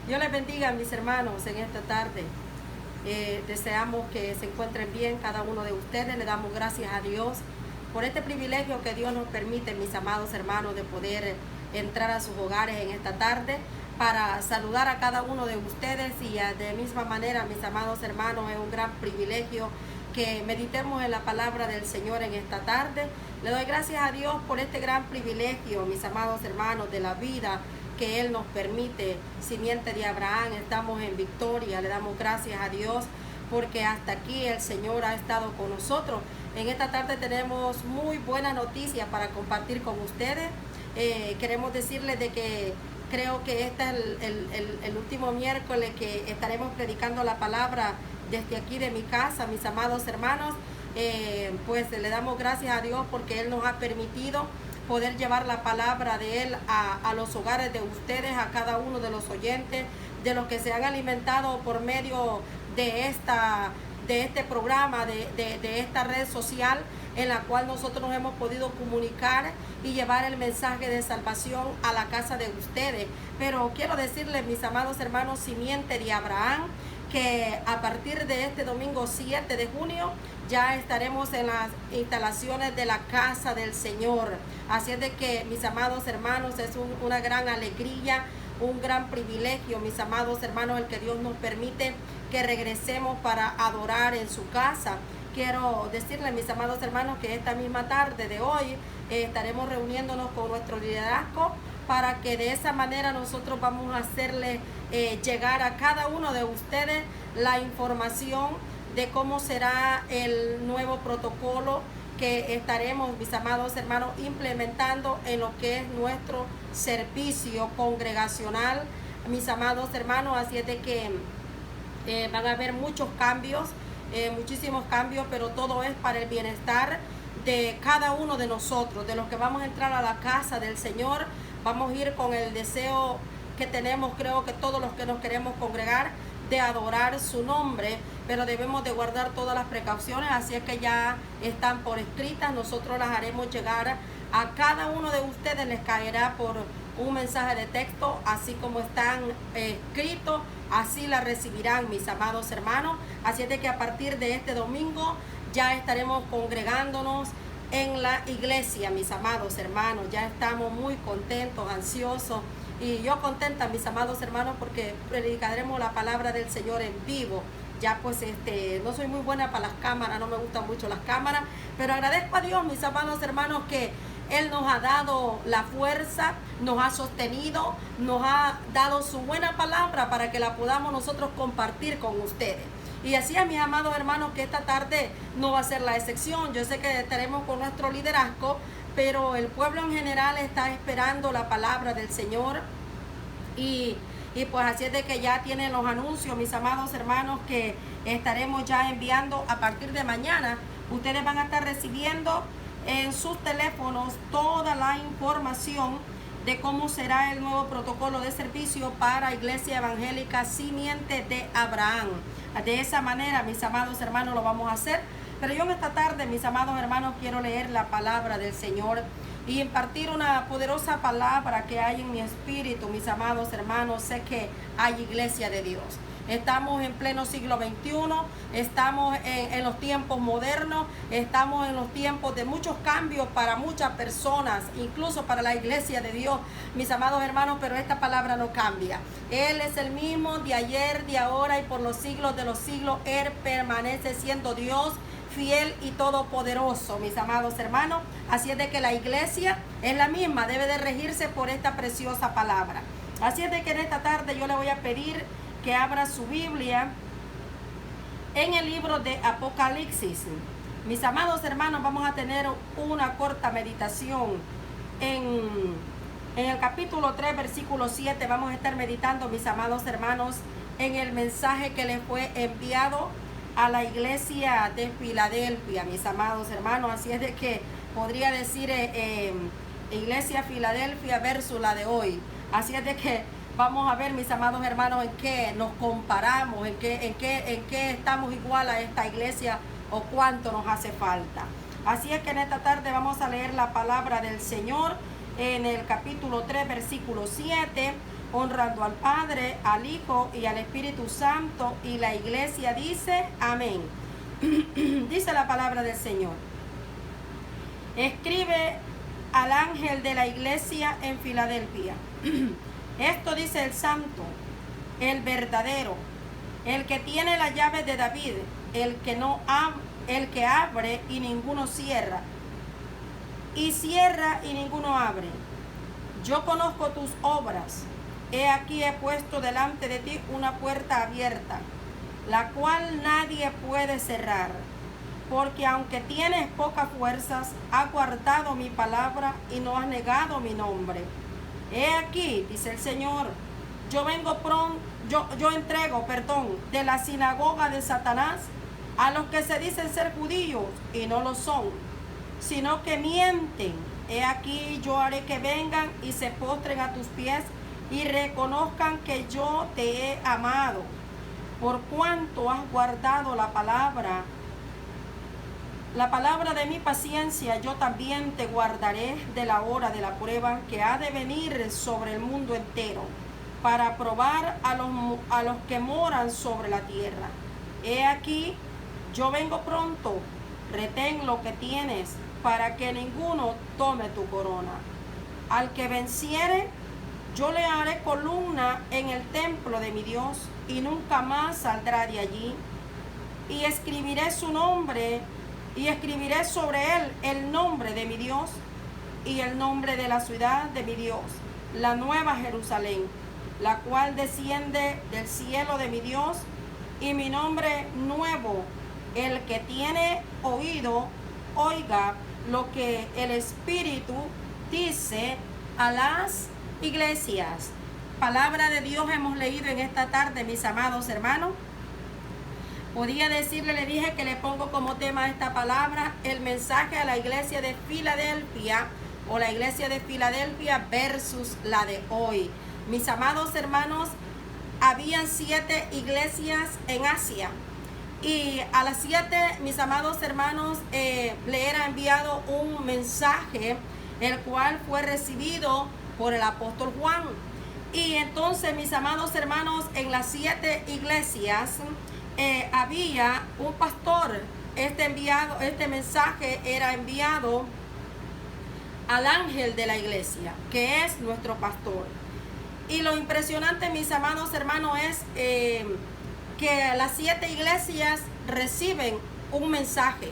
Dios les bendiga, mis hermanos, en esta tarde. Deseamos que se encuentren bien cada uno de ustedes. Le damos gracias a Dios por este privilegio que Dios nos permite, mis amados hermanos, de poder entrar a sus hogares en esta tarde para saludar a cada uno de ustedes. Y de misma manera, mis amados hermanos, es un gran privilegio que meditemos en la palabra del Señor en esta tarde. Le doy gracias a Dios por este gran privilegio, mis amados hermanos, de la vida que Él nos permite. Simiente de Abraham, estamos en victoria. Le damos gracias a Dios porque hasta aquí el Señor ha estado con nosotros. En esta tarde tenemos muy buena noticia para compartir con ustedes. Queremos decirles de que creo que este es el último miércoles que estaremos predicando la palabra desde aquí de mi casa, mis amados hermanos. Pues le damos gracias a Dios porque Él nos ha permitido poder llevar la palabra de Él a los hogares de ustedes, a cada uno de los oyentes, de los que se han alimentado por medio de este programa, de esta red social en la cual nosotros nos hemos podido comunicar y llevar el mensaje de salvación a la casa de ustedes. Pero quiero decirles, mis amados hermanos, simiente de Abraham, que a partir de este domingo 7 de junio ya estaremos en las instalaciones de la casa del Señor. Así es de que, mis amados hermanos, es una gran alegría, un gran privilegio, mis amados hermanos, el que Dios nos permite que regresemos para adorar en su casa. Quiero decirles, mis amados hermanos, que esta misma tarde de hoy estaremos reuniéndonos con nuestro liderazgo para que de esa manera nosotros vamos a hacerle llegar a cada uno de ustedes la información de cómo será el nuevo protocolo que estaremos, mis amados hermanos, implementando en lo que es nuestro servicio congregacional, mis amados hermanos. Así es de que van a haber muchos cambios, muchísimos cambios, pero todo es para el bienestar de cada uno de nosotros, de los que vamos a entrar a la casa del Señor. Vamos a ir con el deseo que tenemos, creo que todos los que nos queremos congregar, de adorar su nombre, pero debemos de guardar todas las precauciones. Así es que ya están por escritas, nosotros las haremos llegar a cada uno de ustedes. Les caerá por un mensaje de texto, así como están escritos, así la recibirán, mis amados hermanos. Así es de que a partir de este domingo ya estaremos congregándonos en la iglesia, mis amados hermanos. Ya estamos muy contentos, ansiosos, y yo contenta, mis amados hermanos, porque predicaremos la palabra del Señor en vivo. Ya pues no soy muy buena para las cámaras, no me gustan mucho las cámaras, pero agradezco a Dios, mis amados hermanos, que Él nos ha dado la fuerza, nos ha sostenido, nos ha dado su buena palabra para que la podamos nosotros compartir con ustedes. Y así, a mis amados hermanos, que esta tarde no va a ser la excepción. Yo sé que estaremos con nuestro liderazgo, pero el pueblo en general está esperando la palabra del Señor. Y pues así es de que ya tienen los anuncios, mis amados hermanos, que estaremos ya enviando a partir de mañana. Ustedes van a estar recibiendo en sus teléfonos toda la información de cómo será el nuevo protocolo de servicio para Iglesia Evangélica Simiente de Abraham. De esa manera, mis amados hermanos, lo vamos a hacer. Pero yo en esta tarde, mis amados hermanos, quiero leer la palabra del Señor y impartir una poderosa palabra que hay en mi espíritu, mis amados hermanos. Sé que hay iglesia de Dios. Estamos en pleno siglo XXI, estamos en los tiempos modernos, estamos en los tiempos de muchos cambios para muchas personas, incluso para la iglesia de Dios, mis amados hermanos, pero esta palabra no cambia. Él es el mismo de ayer, de ahora y por los siglos de los siglos. Él permanece siendo Dios, fiel y todopoderoso, mis amados hermanos. Así es de que la iglesia es la misma, debe de regirse por esta preciosa palabra. Así es de que en esta tarde yo le voy a pedir que abra su Biblia en el libro de Apocalipsis. Mis amados hermanos, vamos a tener una corta meditación en el capítulo 3, versículo 7. Vamos a estar meditando, mis amados hermanos, en el mensaje que les fue enviado a la iglesia de Filadelfia, mis amados hermanos. Así es de que podría decir iglesia Filadelfia versus la de hoy. Así es de que vamos a ver, mis amados hermanos, en qué nos comparamos, en qué estamos igual a esta iglesia o cuánto nos hace falta. Así es que en esta tarde vamos a leer la palabra del Señor en el capítulo 3, versículo 7. honrando al Padre, al Hijo y al Espíritu Santo. Y la iglesia dice amén. Dice la palabra del Señor. Escribe al ángel de la iglesia en Filadelfia. Esto dice el santo, el verdadero, el que tiene la llave de David, el que abre y ninguno cierra, y cierra y ninguno abre. Yo conozco tus obras. He aquí he puesto delante de ti una puerta abierta, la cual nadie puede cerrar. Porque aunque tienes pocas fuerzas, has guardado mi palabra y no has negado mi nombre. He aquí, dice el Señor, yo entrego de la sinagoga de Satanás a los que se dicen ser judíos y no lo son, sino que mienten. He aquí yo haré que vengan y se postren a tus pies y reconozcan que yo te he amado. Por cuanto has guardado la palabra de mi paciencia, yo también te guardaré de la hora de la prueba que ha de venir sobre el mundo entero, para probar a los que moran sobre la tierra. He aquí, yo vengo pronto, retén lo que tienes, para que ninguno tome tu corona. Al que venciere, yo le haré columna en el templo de mi Dios, y nunca más saldrá de allí. Y escribiré su nombre, y escribiré sobre él el nombre de mi Dios, y el nombre de la ciudad de mi Dios, la nueva Jerusalén, la cual desciende del cielo de mi Dios, y mi nombre nuevo. El que tiene oído, oiga lo que el Espíritu dice a las iglesias. Palabra de Dios hemos leído en esta tarde, mis amados hermanos. Podía decirle, le dije que le pongo como tema esta palabra, el mensaje a la iglesia de Filadelfia, o la iglesia de Filadelfia versus la de hoy. Mis amados hermanos, habían 7 iglesias en Asia. Y a las 7, mis amados hermanos, le era enviado un mensaje, el cual fue recibido por el apóstol Juan. Y entonces, mis amados hermanos, en las 7 iglesias había un pastor. Este mensaje era enviado al ángel de la iglesia, que es nuestro pastor. Y lo impresionante, mis amados hermanos, es que las 7 iglesias reciben un mensaje.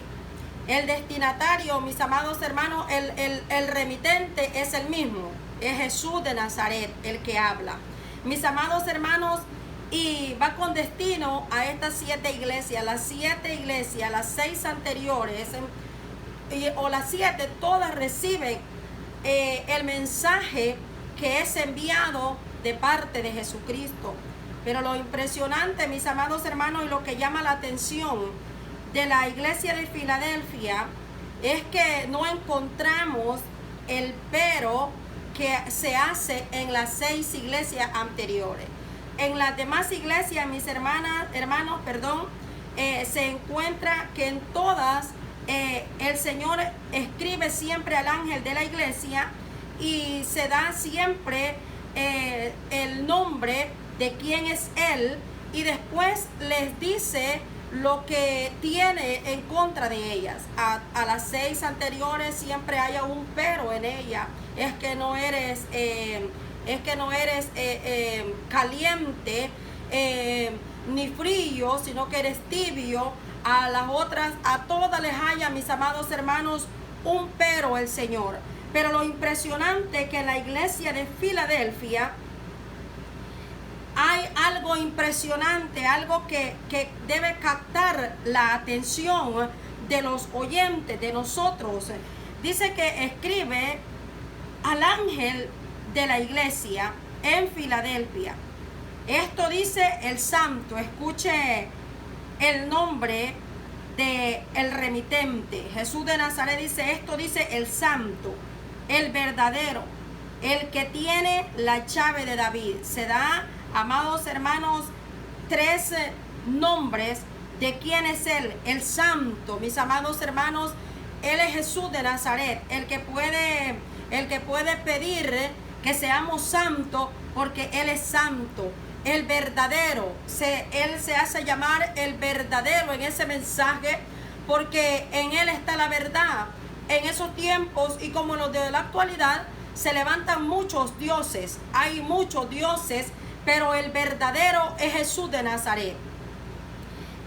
El destinatario, mis amados hermanos, el remitente es el mismo, es Jesús de Nazaret, el que habla. Mis amados hermanos, y va con destino a estas 7 iglesias. Las 7 iglesias, las 6 anteriores, o las 7, todas reciben el mensaje que es enviado de parte de Jesucristo. Pero lo impresionante, mis amados hermanos, y lo que llama la atención de la iglesia de Filadelfia es que no encontramos el pero que se hace en las 6 iglesias anteriores. En las demás iglesias, mis hermanos, se encuentra que en todas el Señor escribe siempre al ángel de la iglesia y se da siempre el nombre de quién es él, y después les dice lo que tiene en contra de ellas. A las 6 anteriores siempre haya un pero en ella. Es que no eres caliente ni frío, sino que eres tibio. A las otras, a todas les haya, mis amados hermanos, un pero el Señor. Pero lo impresionante es que en la iglesia de Filadelfia hay algo impresionante, algo que debe captar la atención de los oyentes, de nosotros. Dice que escribe al ángel de la iglesia en Filadelfia. Esto dice el santo. Escuche el nombre de el remitente. Jesús de Nazaret dice, esto dice el santo, el verdadero, el que tiene la llave de David. Se da, amados hermanos, 3 nombres de quién es él, el santo. Mis amados hermanos, él es Jesús de Nazaret, el que puede pedir que seamos santos porque Él es santo, el verdadero. Él se hace llamar el verdadero en ese mensaje, porque en Él está la verdad. En esos tiempos y como en los de la actualidad, se levantan muchos dioses. Hay muchos dioses, pero el verdadero es Jesús de Nazaret.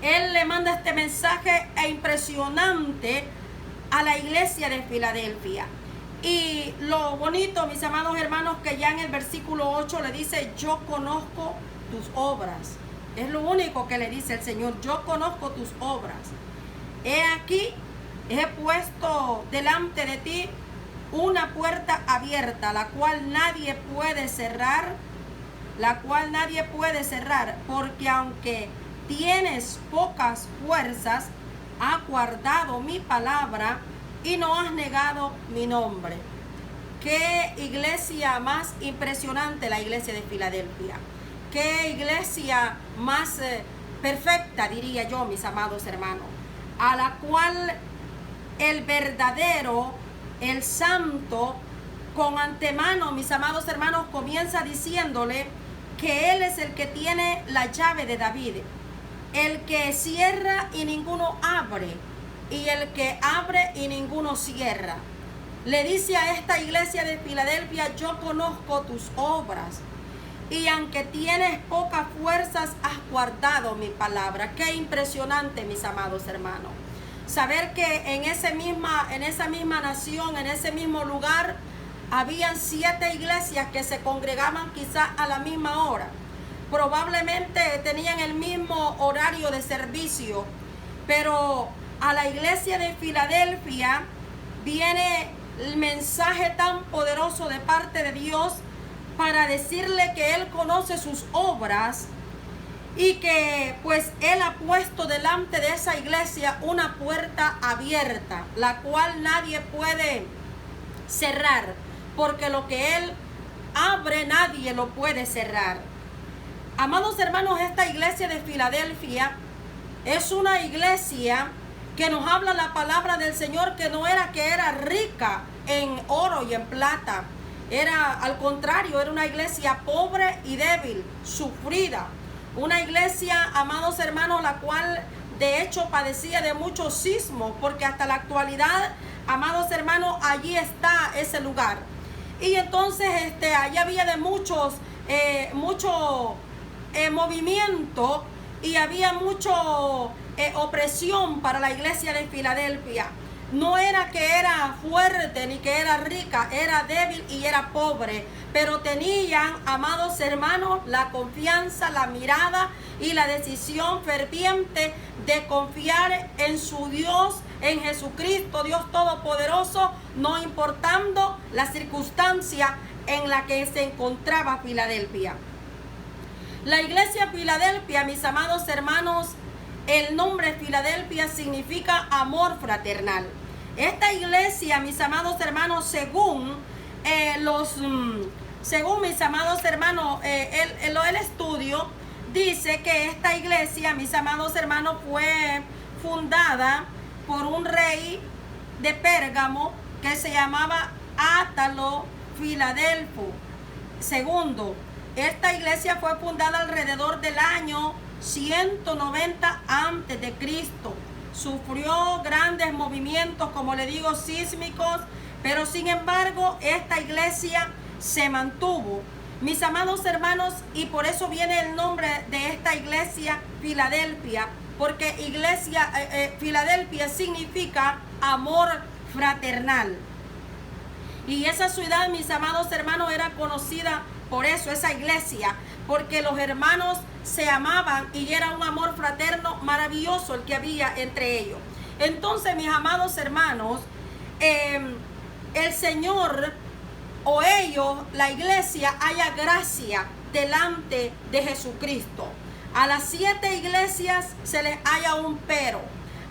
Él le manda este mensaje impresionante a la iglesia de Filadelfia. Y lo bonito, mis amados hermanos, que ya en el versículo 8 le dice: yo conozco tus obras. Es lo único que le dice el Señor: yo conozco tus obras. He aquí, he puesto delante de ti una puerta abierta, la cual nadie puede cerrar, porque aunque tienes pocas fuerzas, has guardado mi palabra y no has negado mi nombre. Qué iglesia más impresionante, la iglesia de Filadelfia. Qué iglesia más perfecta, diría yo, mis amados hermanos, a la cual el verdadero, el santo, con antemano, mis amados hermanos, comienza diciéndole que Él es el que tiene la llave de David, el que cierra y ninguno abre, y el que abre y ninguno cierra. Le dice a esta iglesia de Filadelfia: yo conozco tus obras, y aunque tienes pocas fuerzas, has guardado mi palabra. Qué impresionante, mis amados hermanos, saber que en esa misma nación, en ese mismo lugar, habían 7 iglesias que se congregaban quizás a la misma hora. Probablemente tenían el mismo horario de servicio, pero a la iglesia de Filadelfia viene el mensaje tan poderoso de parte de Dios para decirle que Él conoce sus obras y que pues Él ha puesto delante de esa iglesia una puerta abierta, la cual nadie puede cerrar, porque lo que Él abre nadie lo puede cerrar. Amados hermanos, esta iglesia de Filadelfia es una iglesia que nos habla la palabra del Señor, que no era que era rica en oro y en plata. Era al contrario, era una iglesia pobre y débil, sufrida. Una iglesia, amados hermanos, la cual de hecho padecía de muchos sismos, porque hasta la actualidad, amados hermanos, allí está ese lugar. Y entonces allí había de mucho movimiento, y había mucho opresión para la iglesia de Filadelfia. No era que era fuerte ni que era rica, era débil y era pobre, pero tenían, amados hermanos, la confianza, la mirada y la decisión ferviente de confiar en su Dios, en Jesucristo, Dios Todopoderoso, no importando la circunstancia en la que se encontraba Filadelfia. La iglesia Filadelfia, mis amados hermanos, el nombre Filadelfia significa amor fraternal. Esta iglesia, mis amados hermanos, según mis amados hermanos, el estudio dice que esta iglesia, mis amados hermanos, fue fundada por un rey de Pérgamo que se llamaba Átalo Filadelfo II. Esta iglesia fue fundada alrededor del año 190 antes de Cristo. Sufrió grandes movimientos, como le digo, sísmicos, pero sin embargo esta iglesia se mantuvo, mis amados hermanos, y por eso viene el nombre de esta iglesia Filadelfia, porque Filadelfia significa amor fraternal. Y esa ciudad, mis amados hermanos, era conocida por eso, esa iglesia, porque los hermanos se amaban y era un amor fraterno maravilloso el que había entre ellos. Entonces, mis amados hermanos, el Señor o ellos, la iglesia, haya gracia delante de Jesucristo. A las 7 iglesias se les haya un pero.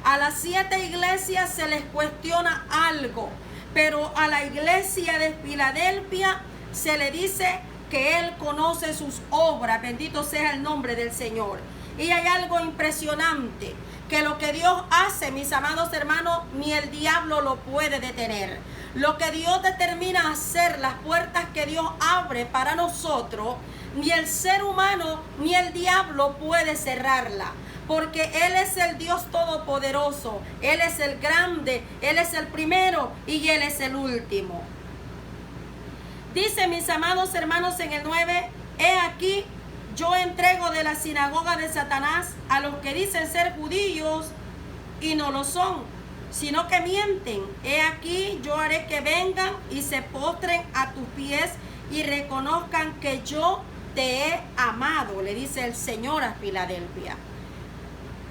A las 7 iglesias se les cuestiona algo. Pero a la iglesia de Filadelfia se le dice que Él conoce sus obras. Bendito sea el nombre del Señor. Y hay algo impresionante, que lo que Dios hace, mis amados hermanos, ni el diablo lo puede detener. Lo que Dios determina hacer, las puertas que Dios abre para nosotros, ni el ser humano ni el diablo puede cerrarla. Porque Él es el Dios todopoderoso, Él es el grande, Él es el primero y Él es el último. Dice, mis amados hermanos, en el 9, he aquí, yo entrego de la sinagoga de Satanás a los que dicen ser judíos y no lo son, sino que mienten. He aquí, yo haré que vengan y se postren a tus pies y reconozcan que yo te he amado, le dice el Señor a Filadelfia.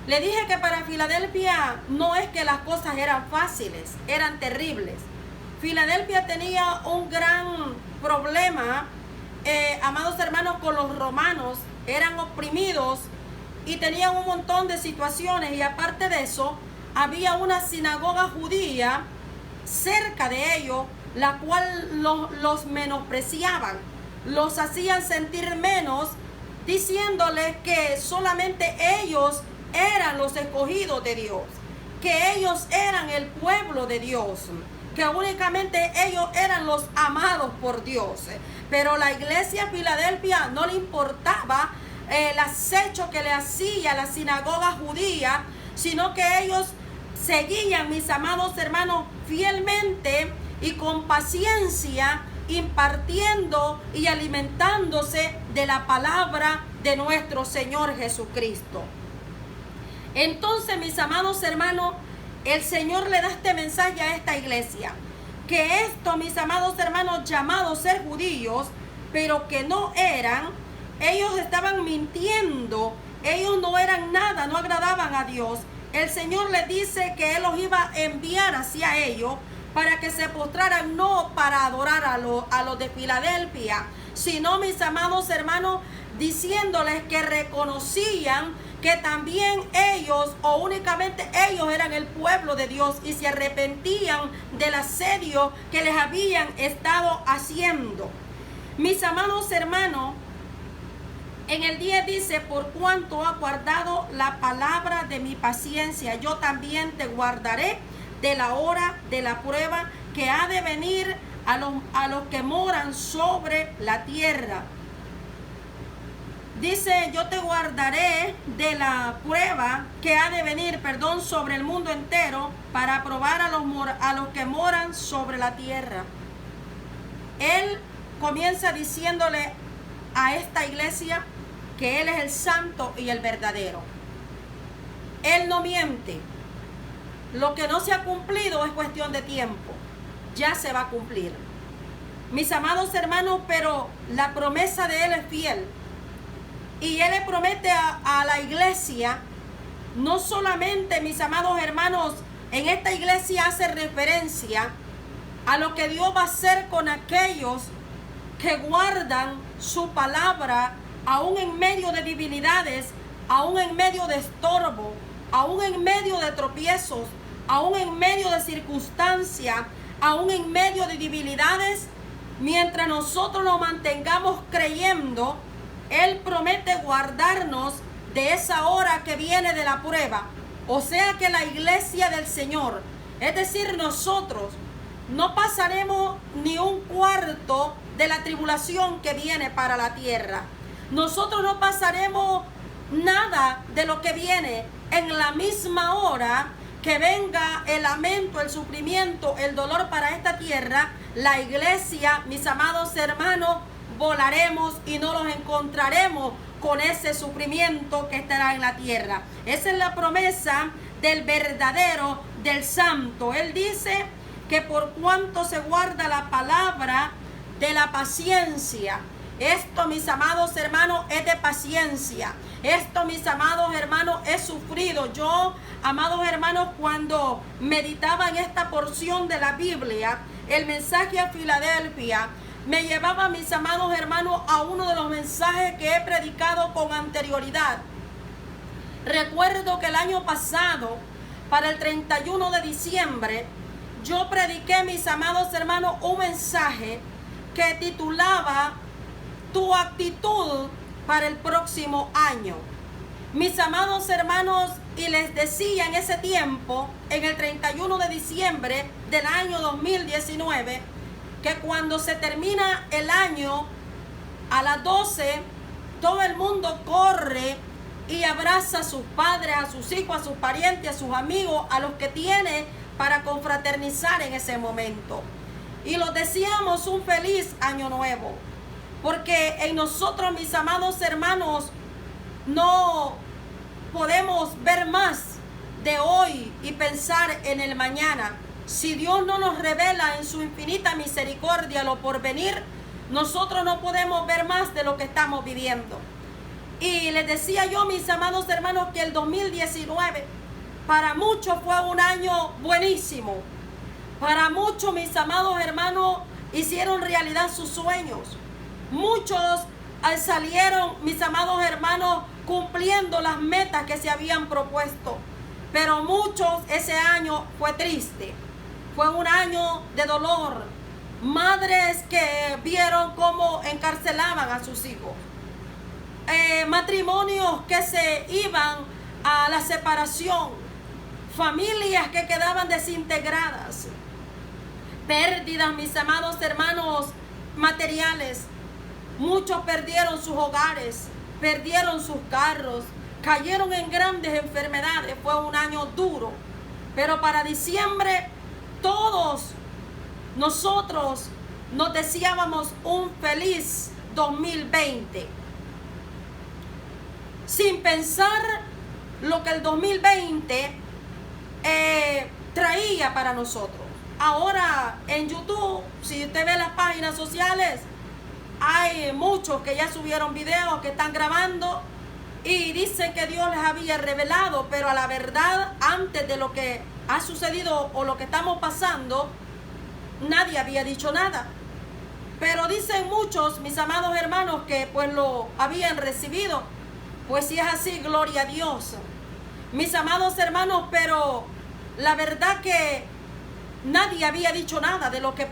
Le dije que para Filadelfia no es que las cosas eran fáciles, eran terribles. Filadelfia tenía un gran problema, amados hermanos, con los romanos. Eran oprimidos y tenían un montón de situaciones, y aparte de eso había una sinagoga judía cerca de ellos, la cual los menospreciaban, los hacían sentir menos, diciéndoles que solamente ellos eran los escogidos de Dios, que ellos eran el pueblo de Dios, que únicamente ellos eran los amados por Dios. Pero la iglesia de Filadelfia no le importaba el acecho que le hacía la sinagoga judía, sino que ellos seguían, mis amados hermanos, fielmente y con paciencia, impartiendo y alimentándose de la palabra de nuestro Señor Jesucristo. Entonces, mis amados hermanos, el Señor le da este mensaje a esta iglesia, que esto, mis amados hermanos, llamados ser judíos, pero que no eran, ellos estaban mintiendo, ellos no eran nada, no agradaban a Dios. El Señor les dice que Él los iba a enviar hacia ellos para que se postraran, no para adorar a los de Filadelfia, sino, mis amados hermanos, diciéndoles que reconocían que también ellos, o únicamente ellos, eran el pueblo de Dios y se arrepentían del asedio que les habían estado haciendo. Mis amados hermanos, en el 10 dice, por cuanto has guardado la palabra de mi paciencia, yo también te guardaré de la hora de la prueba que ha de venir a los que moran sobre la tierra. Dice, yo te guardaré de la prueba que ha de venir, sobre el mundo entero, para probar a los que moran sobre la tierra. Él comienza diciéndole a esta iglesia que Él es el santo y el verdadero. Él no miente. Lo que no se ha cumplido es cuestión de tiempo. Ya se va a cumplir. Mis amados hermanos, pero la promesa de Él es fiel. Y Él le promete a la iglesia, no solamente, mis amados hermanos, en esta iglesia hace referencia a lo que Dios va a hacer con aquellos que guardan su palabra, aún en medio de debilidades, aún en medio de estorbo, aún en medio de tropiezos, aún en medio de circunstancias, aún en medio de debilidades. Mientras nosotros nos mantengamos creyendo, Él promete guardarnos de esa hora que viene de la prueba. O sea que la iglesia del Señor, es decir, nosotros, no pasaremos ni un cuarto de la tribulación que viene para la tierra. Nosotros no pasaremos nada de lo que viene. En la misma hora que venga el lamento, el sufrimiento, el dolor para esta tierra, la iglesia, mis amados hermanos, volaremos y no los encontraremos con ese sufrimiento que estará en la tierra. Esa es la promesa del verdadero, del santo. Él dice que por cuanto se guarda la palabra de la paciencia, esto, mis amados hermanos, es de paciencia. Esto, mis amados hermanos, es sufrido. Yo, amados hermanos, cuando meditaba en esta porción de la Biblia, el mensaje a Filadelfia, me llevaba, mis amados hermanos, a uno de los mensajes que he predicado con anterioridad. Recuerdo que el año pasado, para el 31 de diciembre, yo prediqué, mis amados hermanos, un mensaje que titulaba Tu actitud para el próximo año. Mis amados hermanos, y les decía en ese tiempo, en el 31 de diciembre del año 2019, que cuando se termina el año, a las 12, todo el mundo corre y abraza a sus padres, a sus hijos, a sus parientes, a sus amigos, a los que tiene para confraternizar en ese momento. Y los deseamos un feliz año nuevo, porque en nosotros, mis amados hermanos, no podemos ver más de hoy y pensar en el mañana. Si Dios no nos revela en su infinita misericordia lo por venir, nosotros no podemos ver más de lo que estamos viviendo. Y les decía yo, mis amados hermanos, que el 2019 para muchos fue un año buenísimo. Para muchos, mis amados hermanos, hicieron realidad sus sueños. Muchos salieron, mis amados hermanos, cumpliendo las metas que se habían propuesto. Pero muchos, ese año fue triste. Fue un año de dolor. Madres que vieron cómo encarcelaban a sus hijos. Matrimonios que se iban a la separación. Familias que quedaban desintegradas. Pérdidas, mis amados hermanos, materiales. Muchos perdieron sus hogares, perdieron sus carros, cayeron en grandes enfermedades. Fue un año duro. Pero para diciembre todos nosotros nos deseábamos un feliz 2020. Sin pensar lo que el 2020 traía para nosotros. Ahora en YouTube, si usted ve las páginas sociales, hay muchos que ya subieron videos, que están grabando y dicen que Dios les había revelado, pero a la verdad, antes de lo que ha sucedido o lo que estamos pasando, nadie había dicho nada. Pero dicen muchos, mis amados hermanos, que pues lo habían recibido. Pues si es así, gloria a Dios. Mis amados hermanos, pero la verdad que nadie había dicho nada de lo que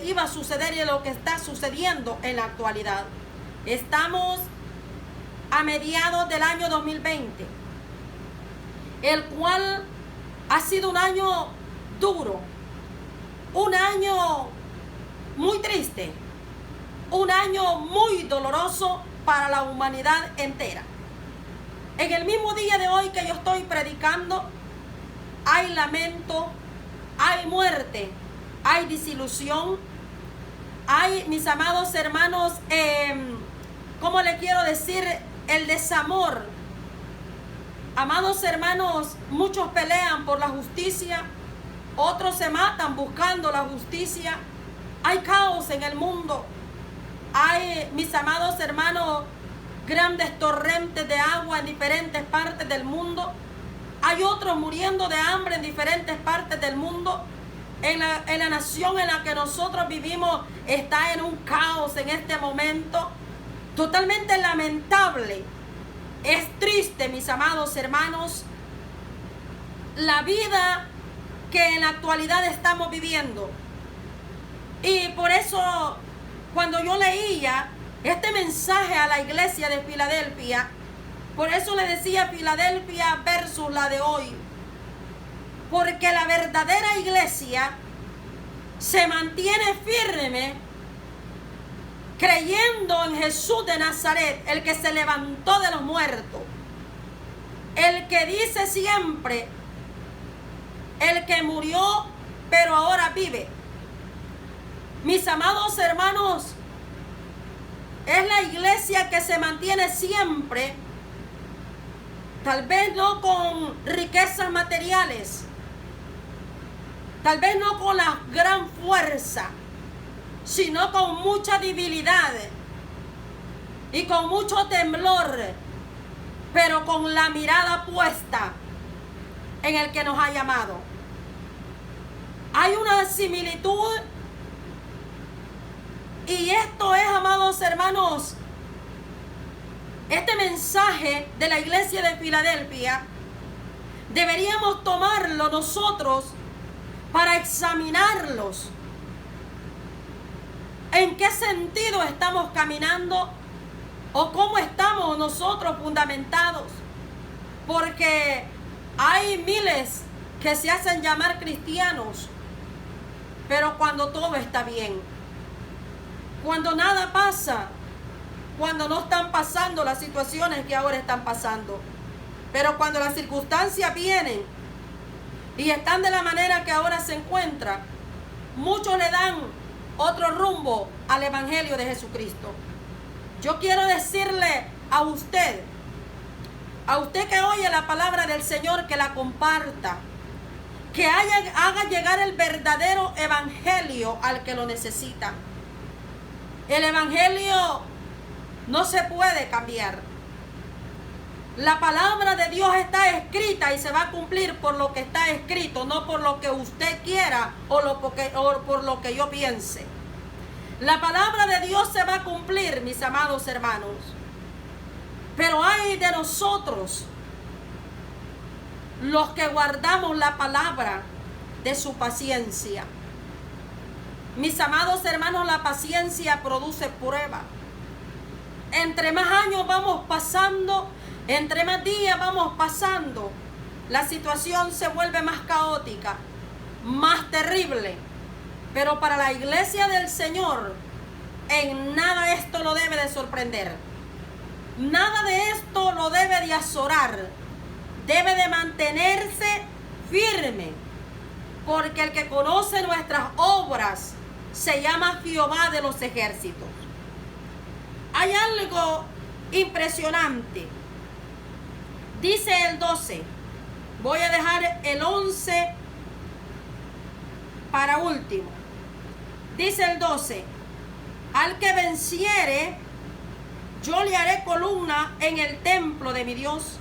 iba a suceder y de lo que está sucediendo en la actualidad. Estamos a mediados del año 2020, el cual ha sido un año duro, un año muy triste, un año muy doloroso para la humanidad entera. En el mismo día de hoy que yo estoy predicando, hay lamento, hay muerte, hay desilusión, hay, mis amados hermanos, ¿cómo le quiero decir? El desamor. Amados hermanos, muchos pelean por la justicia, otros se matan buscando la justicia. Hay caos en el mundo. Hay, mis amados hermanos, grandes torrentes de agua en diferentes partes del mundo. Hay otros muriendo de hambre en diferentes partes del mundo. En la nación en la que nosotros vivimos está en un caos en este momento. Totalmente lamentable. Es triste, mis amados hermanos, la vida que en la actualidad estamos viviendo. Y por eso, cuando yo leía este mensaje a la iglesia de Filadelfia, por eso le decía Filadelfia versus la de hoy. Porque la verdadera iglesia se mantiene firme creyendo en Jesús de Nazaret, el que se levantó de los muertos, el que dice siempre, el que murió pero ahora vive. Mis amados hermanos, es la iglesia que se mantiene siempre, tal vez no con riquezas materiales, tal vez no con la gran fuerza, sino con mucha debilidad y con mucho temblor, pero con la mirada puesta en el que nos ha llamado. Hay una similitud, y esto es, amados hermanos, este mensaje de la iglesia de Filadelfia deberíamos tomarlo nosotros para examinarlos. ¿En qué sentido estamos caminando? ¿O cómo estamos nosotros fundamentados? Porque hay miles que se hacen llamar cristianos, pero cuando todo está bien, cuando nada pasa, cuando no están pasando las situaciones que ahora están pasando, pero cuando las circunstancias vienen y están de la manera que ahora se encuentra, muchos le dan otro rumbo al Evangelio de Jesucristo. Yo quiero decirle a usted que oye la palabra del Señor, que la comparta, que haga llegar el verdadero evangelio al que lo necesita. El evangelio no se puede cambiar. La palabra de Dios está escrita y se va a cumplir por lo que está escrito, no por lo que usted quiera o por lo que yo piense. La palabra de Dios se va a cumplir, mis amados hermanos. Pero hay de nosotros los que guardamos la palabra de su paciencia. Mis amados hermanos, la paciencia produce prueba. Entre más años vamos pasando, entre más días vamos pasando, la situación se vuelve más caótica, más terrible. Pero para la iglesia del Señor, en nada esto lo debe de sorprender. Nada de esto lo debe de azorar. Debe de mantenerse firme, porque el que conoce nuestras obras se llama Jehová de los ejércitos. Hay algo impresionante. Dice el 12. Voy a dejar el 11 para último. Dice el 12. Al que venciere, yo le haré columna en el templo de mi Dios,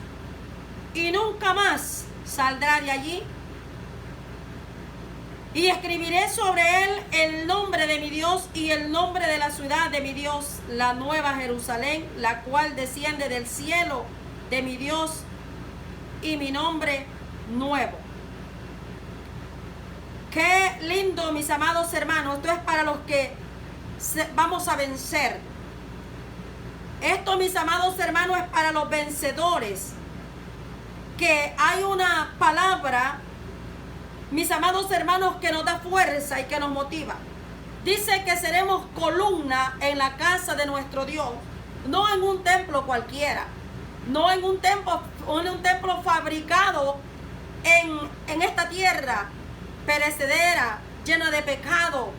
y nunca más saldrá de allí. Y escribiré sobre él el nombre de mi Dios y el nombre de la ciudad de mi Dios, la nueva Jerusalén, la cual desciende del cielo de mi Dios, y mi nombre nuevo. Qué lindo, mis amados hermanos. Esto es para los que vamos a vencer. Esto, mis amados hermanos, es para los vencedores. Que hay una palabra, mis amados hermanos, que nos da fuerza y que nos motiva. Dice que seremos columna en la casa de nuestro Dios, no en un templo cualquiera, no en un templo fabricado en esta tierra perecedera, llena de pecado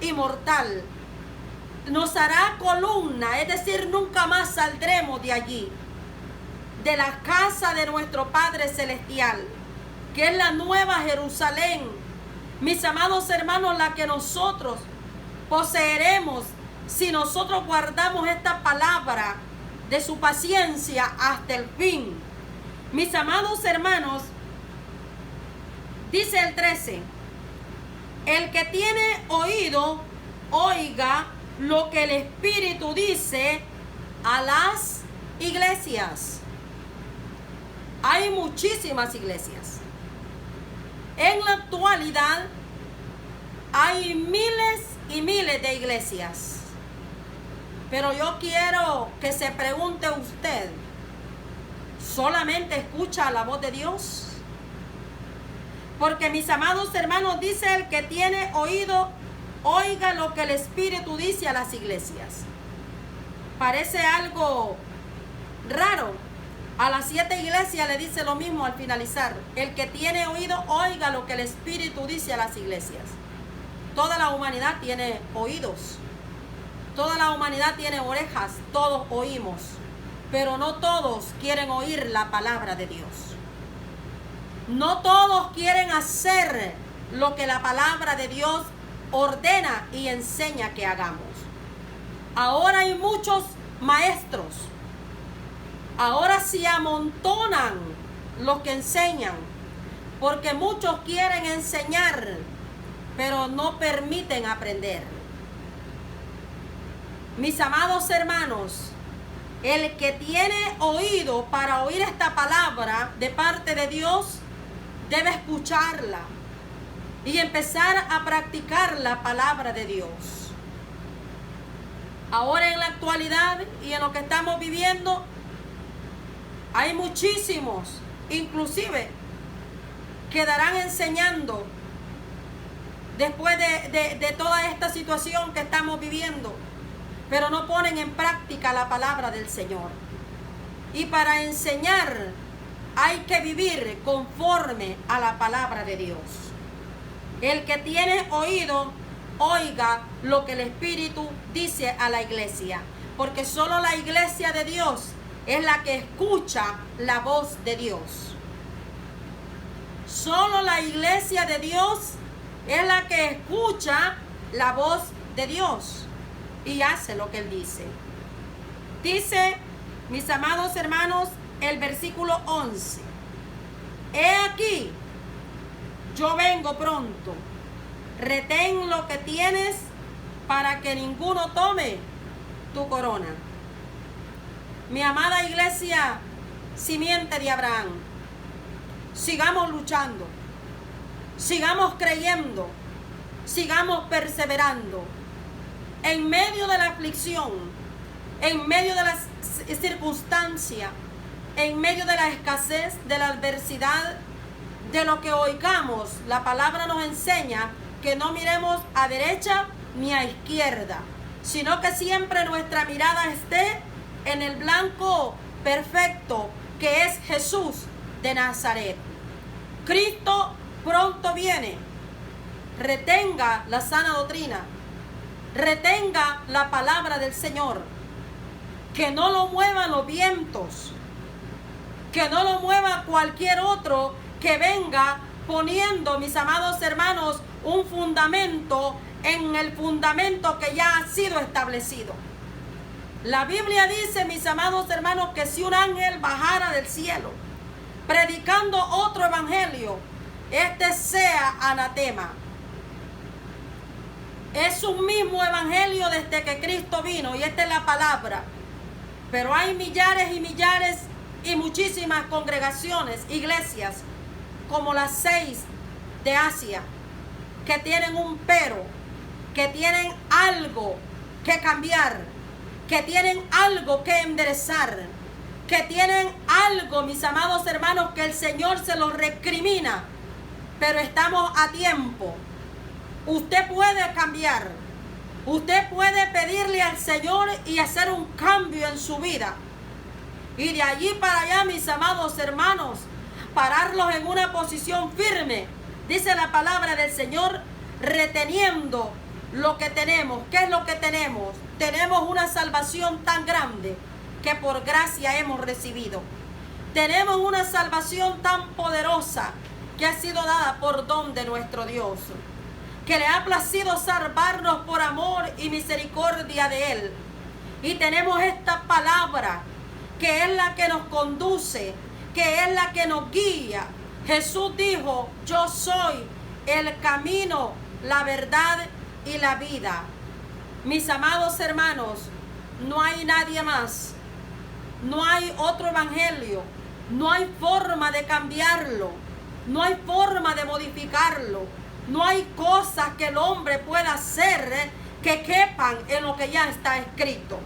y mortal. Nos hará columna, es decir, nunca más saldremos de allí, de la casa de nuestro Padre Celestial, que es la nueva Jerusalén, mis amados hermanos, la que nosotros poseeremos si nosotros guardamos esta palabra de su paciencia hasta el fin. Mis amados hermanos, dice el 13, el que tiene oído, oiga lo que el Espíritu dice a las iglesias. Hay muchísimas iglesias. En la actualidad hay miles y miles de iglesias. Pero yo quiero que se pregunte usted, ¿solamente escucha la voz de Dios? Porque, mis amados hermanos, dice el que tiene oído, oiga lo que el Espíritu dice a las iglesias. Parece algo raro. A las 7 iglesias le dice lo mismo al finalizar. El que tiene oído, oiga lo que el Espíritu dice a las iglesias. Toda la humanidad tiene oídos. Toda la humanidad tiene orejas. Todos oímos. Pero no todos quieren oír la palabra de Dios. No todos quieren hacer lo que la palabra de Dios ordena y enseña que hagamos. Ahora hay muchos maestros. Ahora se amontonan los que enseñan, porque muchos quieren enseñar, pero no permiten aprender. Mis amados hermanos, el que tiene oído para oír esta palabra de parte de Dios, debe escucharla y empezar a practicar la palabra de Dios. Ahora en la actualidad y en lo que estamos viviendo, hay muchísimos inclusive quedarán enseñando después de toda esta situación que estamos viviendo, pero no ponen en práctica la palabra del Señor. Y para enseñar hay que vivir conforme a la palabra de Dios. El que tiene oído, oiga lo que el Espíritu dice a la iglesia, porque solo la iglesia de Dios es la que escucha la voz de Dios. Solo la iglesia de Dios es la que escucha la voz de Dios y hace lo que Él dice. Dice, mis amados hermanos, el versículo 11. He aquí, yo vengo pronto. Retén lo que tienes para que ninguno tome tu corona. Mi amada iglesia, simiente de Abraham, sigamos luchando, sigamos creyendo, sigamos perseverando. En medio de la aflicción, en medio de las circunstancias, en medio de la escasez, de la adversidad, de lo que oigamos, la palabra nos enseña que no miremos a derecha ni a izquierda, sino que siempre nuestra mirada esté en el blanco perfecto que es Jesús de Nazaret. Cristo pronto viene. Retenga la sana doctrina, retenga la palabra del Señor, que no lo muevan los vientos, que no lo mueva cualquier otro que venga poniendo, mis amados hermanos, un fundamento en el fundamento que ya ha sido establecido. La Biblia dice, mis amados hermanos, que si un ángel bajara del cielo predicando otro evangelio, este sea anatema. Es un mismo evangelio desde que Cristo vino y esta es la palabra. Pero hay millares y millares y muchísimas congregaciones, iglesias, como las 6 de Asia, que tienen un pero, que tienen algo que cambiar, que tienen algo que enderezar, que tienen algo, mis amados hermanos, que el Señor se los recrimina, pero estamos a tiempo. Usted puede cambiar, usted puede pedirle al Señor y hacer un cambio en su vida, y de allí para allá, mis amados hermanos, pararlos en una posición firme, dice la palabra del Señor, reteniendo lo que tenemos. ¿Qué es lo que tenemos? Tenemos una salvación tan grande que por gracia hemos recibido. Tenemos una salvación tan poderosa que ha sido dada por don de nuestro Dios, que le ha placido salvarnos por amor y misericordia de Él. Y tenemos esta palabra que es la que nos conduce, que es la que nos guía. Jesús dijo, yo soy el camino, la verdad y la vida. Mis amados hermanos, no hay nadie más, no hay otro evangelio, no hay forma de cambiarlo, no hay forma de modificarlo, no hay cosas que el hombre pueda hacer que quepan en lo que ya está escrito.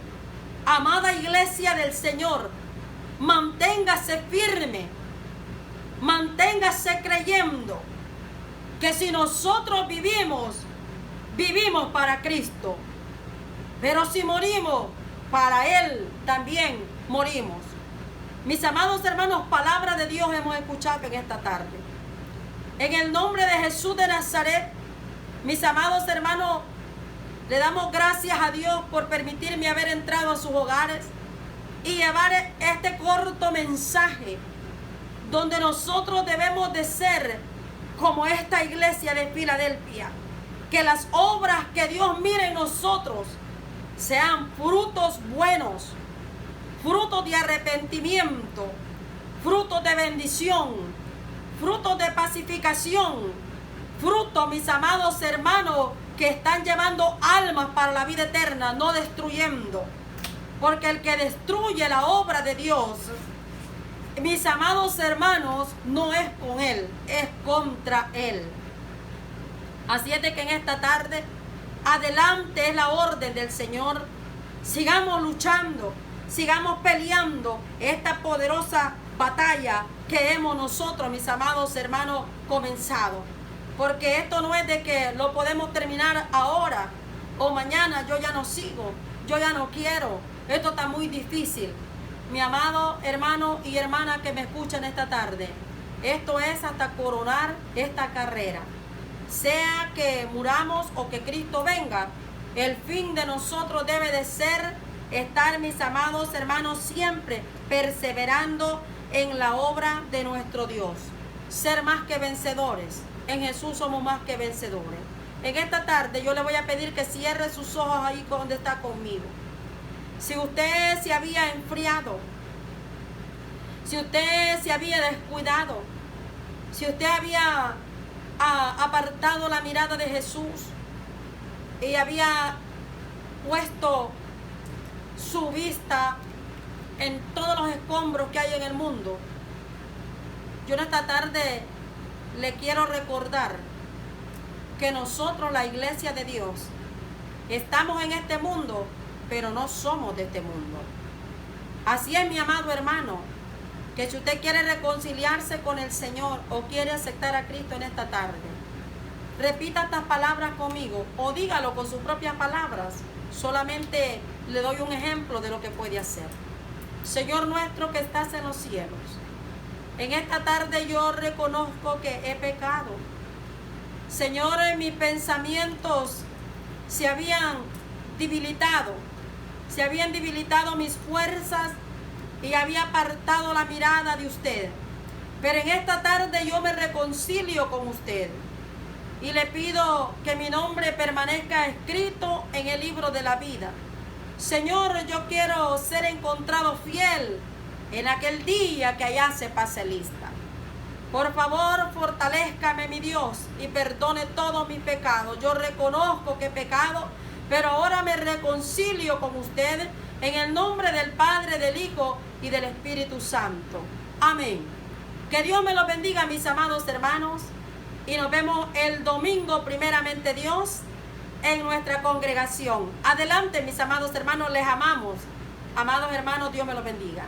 Amada iglesia del Señor, manténgase firme, manténgase creyendo que si nosotros vivimos, vivimos para Cristo, pero si morimos, para Él también morimos. Mis amados hermanos, palabra de Dios hemos escuchado en esta tarde. En el nombre de Jesús de Nazaret, mis amados hermanos, le damos gracias a Dios por permitirme haber entrado a sus hogares y llevar este corto mensaje donde nosotros debemos de ser como esta iglesia de Filadelfia, que las obras que Dios mire en nosotros sean frutos buenos, frutos de arrepentimiento, frutos de bendición, frutos de pacificación, frutos, mis amados hermanos, que están llevando almas para la vida eterna, no destruyendo. Porque el que destruye la obra de Dios, mis amados hermanos, no es con Él, es contra Él. Así es de que en esta tarde, adelante es la orden del Señor. Sigamos luchando, sigamos peleando esta poderosa batalla que hemos nosotros, mis amados hermanos, comenzado. Porque esto no es de que lo podemos terminar ahora o mañana. Yo ya no sigo, yo ya no quiero. Esto está muy difícil. Mi amado hermano y hermana que me escuchan esta tarde, esto es hasta coronar esta carrera. Sea que muramos o que Cristo venga, el fin de nosotros debe de ser estar, mis amados hermanos, siempre perseverando en la obra de nuestro Dios. Ser más que vencedores. En Jesús somos más que vencedores. En esta tarde yo le voy a pedir que cierre sus ojos ahí donde está conmigo. Si usted se había enfriado, si usted se había descuidado, si usted había apartado la mirada de Jesús y había puesto su vista en todos los escombros que hay en el mundo, yo en esta tarde le quiero recordar que nosotros, la iglesia de Dios, estamos en este mundo, pero no somos de este mundo. Así es, mi amado hermano, que si usted quiere reconciliarse con el Señor o quiere aceptar a Cristo en esta tarde, repita estas palabras conmigo o dígalo con sus propias palabras. Solamente le doy un ejemplo de lo que puede hacer. Señor nuestro que estás en los cielos, en esta tarde yo reconozco que he pecado. Señor, mis pensamientos se habían debilitado mis fuerzas y había apartado la mirada de usted. Pero en esta tarde yo me reconcilio con usted y le pido que mi nombre permanezca escrito en el libro de la vida. Señor, yo quiero ser encontrado fiel en aquel día que allá se pase lista. Por favor, fortalézcame, mi Dios, y perdone todos mis pecados. Yo reconozco que he pecado, pero ahora me reconcilio con usted en el nombre del Padre, del Hijo y del Espíritu Santo. Amén. Que Dios me los bendiga, mis amados hermanos, y nos vemos el domingo, primeramente Dios, en nuestra congregación. Adelante, mis amados hermanos, les amamos. Amados hermanos, Dios me los bendiga.